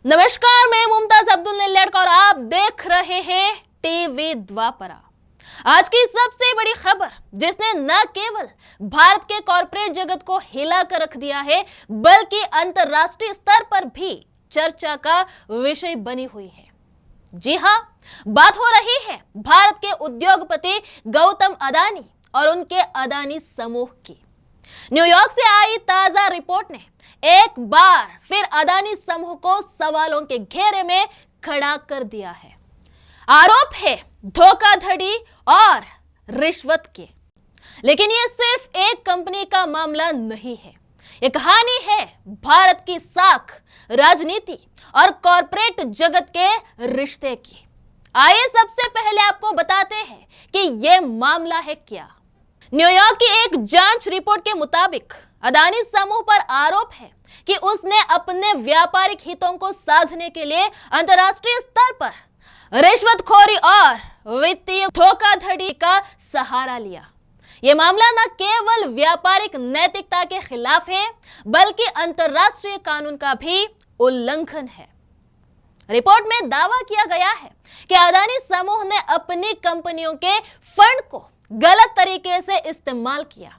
नमस्कार, मैं मुमताज अब्दुल निल्लड़का और आप देख रहे हैं टीवी द्वापरा। आज की सबसे बड़ी खबर जिसने न केवल भारत के कॉरपोरेट जगत को हिला कर रख दिया है बल्कि अंतर्राष्ट्रीय स्तर पर भी चर्चा का विषय बनी हुई है। जी हां, बात हो रही है भारत के उद्योगपति गौतम अदानी और उनके अदानी समूह की। न्यूयॉर्क से आई ताजा रिपोर्ट ने एक बार फिर अदानी समूह को सवालों के घेरे में खड़ा कर दिया है। आरोप है धोखाधड़ी और रिश्वत के। लेकिन ये सिर्फ एक कंपनी का मामला नहीं है, ये कहानी है भारत की साख, राजनीति और कॉरपोरेट जगत के रिश्ते की। आइए सबसे पहले आपको बताते हैं कि यह मामला है क्या। न्यूयॉर्क की एक जांच रिपोर्ट के मुताबिक अदानी समूह पर आरोप है कि उसने अपने व्यापारिक हितों को साधने के लिए अंतर्राष्ट्रीय स्तर पर रिश्वतखोरी और वित्तीय धोखाधड़ी का सहारा लिया। यह मामला न केवल व्यापारिक नैतिकता के खिलाफ है बल्कि अंतर्राष्ट्रीय कानून का भी उल्लंघन है। रिपोर्ट में दावा किया गया है कि अदानी समूह ने अपनी कंपनियों के फंड को गलत तरीके से इस्तेमाल किया।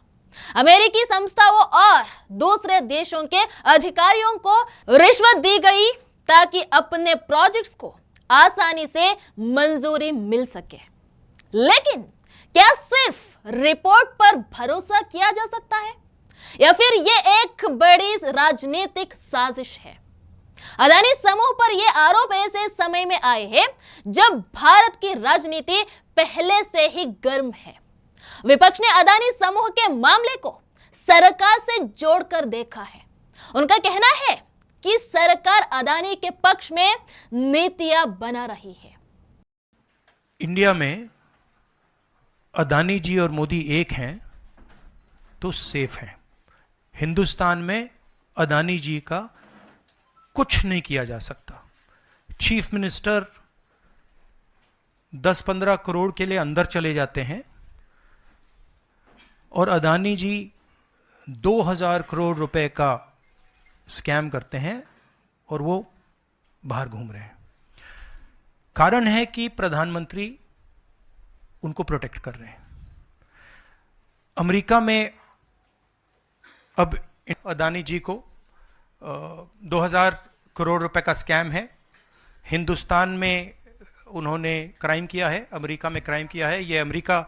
अमेरिकी संस्थाओं और दूसरे देशों के अधिकारियों को रिश्वत दी गई ताकि अपने प्रोजेक्ट्स को आसानी से मंजूरी मिल सके। लेकिन क्या सिर्फ रिपोर्ट पर भरोसा किया जा सकता है या फिर यह एक बड़ी राजनीतिक साजिश है? अदानी समूह पर यह आरोप ऐसे समय में आए हैं जब भारत की राजनीति पहले से ही गर्म है। विपक्ष ने अदानी समूह के मामले को सरकार से जोड़कर देखा है। उनका कहना है कि सरकार अदानी के पक्ष में नीतियां बना रही है। इंडिया में अदानी जी और मोदी एक हैं तो सेफ हैं। हिंदुस्तान में अदानी जी का कुछ नहीं किया जा सकता। चीफ मिनिस्टर 10-15 करोड़ के लिए अंदर चले जाते हैं और अदानी जी 2000 करोड़ रुपए का स्कैम करते हैं और वो बाहर घूम रहे हैं। कारण है कि प्रधानमंत्री उनको प्रोटेक्ट कर रहे हैं। अमेरिका में अब अदानी जी को 2000 करोड़ रुपए का स्कैम है। हिंदुस्तान में उन्होंने क्राइम किया है, अमेरिका में क्राइम किया है। ये अमेरिका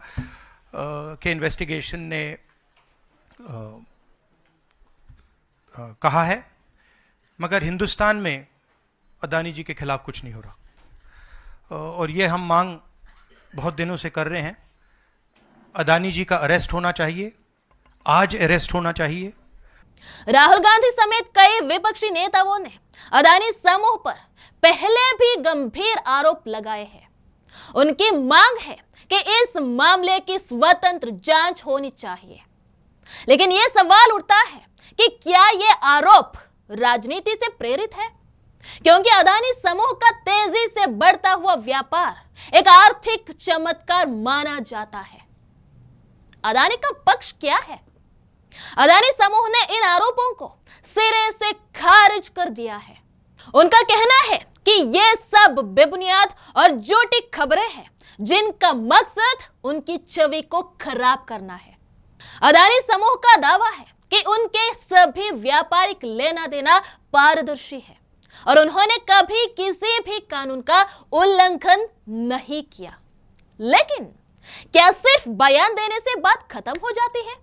के इन्वेस्टिगेशन ने कहा है, मगर हिंदुस्तान में अदानी जी के खिलाफ कुछ नहीं हो रहा। और ये हम मांग बहुत दिनों से कर रहे हैं। अदानी जी का अरेस्ट होना चाहिए, आज अरेस्ट होना चाहिए। राहुल गांधी समेत कई विपक्षी नेताओं ने अदानी समूह पर पहले भी गंभीर आरोप लगाए हैं। उनकी मांग है कि इस मामले की स्वतंत्र जांच होनी चाहिए। लेकिन यह सवाल उठता है कि क्या यह आरोप राजनीति से प्रेरित है? क्योंकि अदानी समूह का तेजी से बढ़ता हुआ व्यापार एक आर्थिक चमत्कार माना जाता है। अदानी का पक्ष क्या है? अदानी समूह ने इन आरोपों को सिरे से खारिज कर दिया है। उनका कहना है कि ये सब बेबुनियाद और झूठी खबरें हैं जिनका मकसद उनकी छवि को खराब करना है। अदानी समूह का दावा है कि उनके सभी व्यापारिक लेना देना पारदर्शी है और उन्होंने कभी किसी भी कानून का उल्लंघन नहीं किया। लेकिन क्या सिर्फ बयान देने से बात खत्म हो जाती है?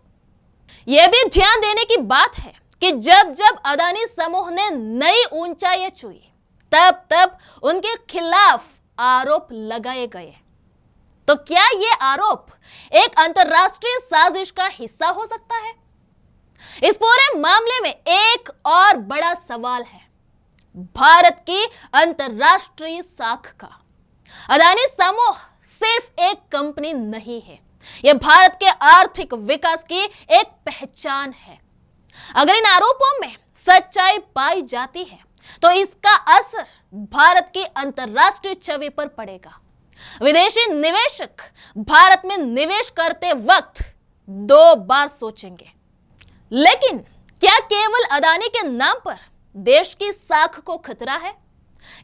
यह भी ध्यान देने की बात है कि जब जब अदानी समूह ने नई ऊंचाई छुई तब तब उनके खिलाफ आरोप लगाए गए। तो क्या यह आरोप एक अंतर्राष्ट्रीय साजिश का हिस्सा हो सकता है? इस पूरे मामले में एक और बड़ा सवाल है भारत की अंतर्राष्ट्रीय साख का। अदानी समूह सिर्फ एक कंपनी नहीं है, यह भारत के आर्थिक विकास की एक पहचान है। अगर इन आरोपों में सच्चाई पाई जाती है तो इसका असर भारत की अंतर्राष्ट्रीय छवि पर पड़ेगा। विदेशी निवेशक भारत में निवेश करते वक्त 2 बार सोचेंगे। लेकिन क्या केवल अदानी के नाम पर देश की साख को खतरा है?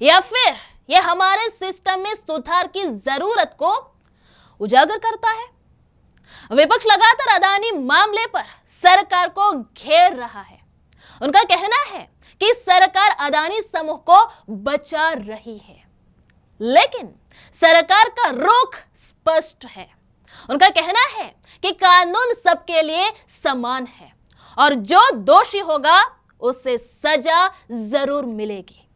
या फिर यह हमारे सिस्टम में सुधार की जरूरत को उजागर करता है? विपक्ष लगातार अदानी मामले पर सरकार को घेर रहा है। उनका कहना है कि सरकार अदानी समूह को बचा रही है, लेकिन सरकार का रुख स्पष्ट है। उनका कहना है कि कानून सबके लिए समान है और जो दोषी होगा उसे सजा जरूर मिलेगी।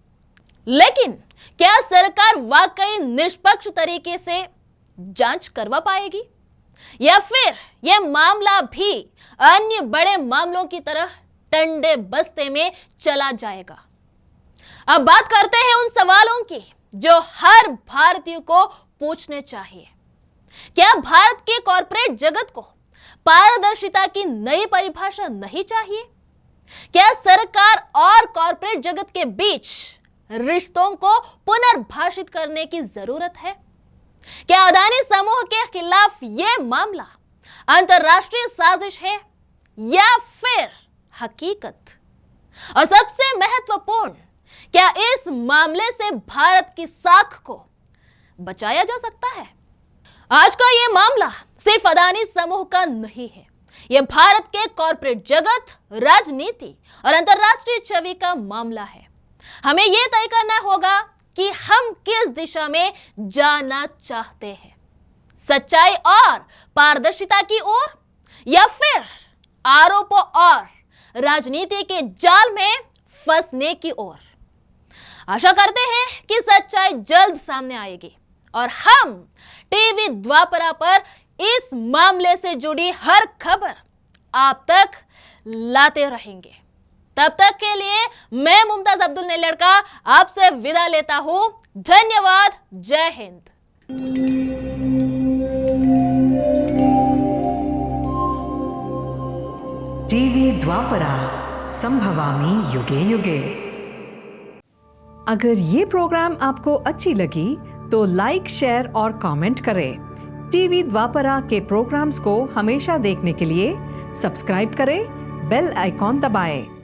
लेकिन क्या सरकार वाकई निष्पक्ष तरीके से जांच करवा पाएगी या फिर यह मामला भी अन्य बड़े मामलों की तरह टंडे बस्ते में चला जाएगा? अब बात करते हैं उन सवालों की जो हर भारतीय को पूछने चाहिए। क्या भारत के कॉर्पोरेट जगत को पारदर्शिता की नई परिभाषा नहीं चाहिए? क्या सरकार और कॉर्पोरेट जगत के बीच रिश्तों को पुनर्भाषित करने की जरूरत है? क्या अदानी समूह के खिलाफ यह मामला अंतरराष्ट्रीय साजिश है या फिर हकीकत? और सबसे महत्वपूर्ण, क्या इस मामले से भारत की साख को बचाया जा सकता है? आज का यह मामला सिर्फ अदानी समूह का नहीं है, यह भारत के कॉर्पोरेट जगत, राजनीति और अंतरराष्ट्रीय छवि का मामला है। हमें यह तय करना होगा कि हम किस दिशा में जाना चाहते हैं, सच्चाई और पारदर्शिता की ओर या फिर आरोपों और राजनीति के जाल में फंसने की ओर। आशा करते हैं कि सच्चाई जल्द सामने आएगी और हम टीवी द्वापरा पर इस मामले से जुड़ी हर खबर आप तक लाते रहेंगे। तब तक के लिए मैं मुमताज अब्दुल नेल्लड़का आपसे विदा लेता हूं। धन्यवाद। जय हिंद। टीवी द्वापरा, संभवामि युगे युगे। अगर ये प्रोग्राम आपको अच्छी लगी तो लाइक, शेयर और कमेंट करें। टीवी द्वापरा के प्रोग्राम्स को हमेशा देखने के लिए सब्सक्राइब करें, बेल आइकॉन दबाएं।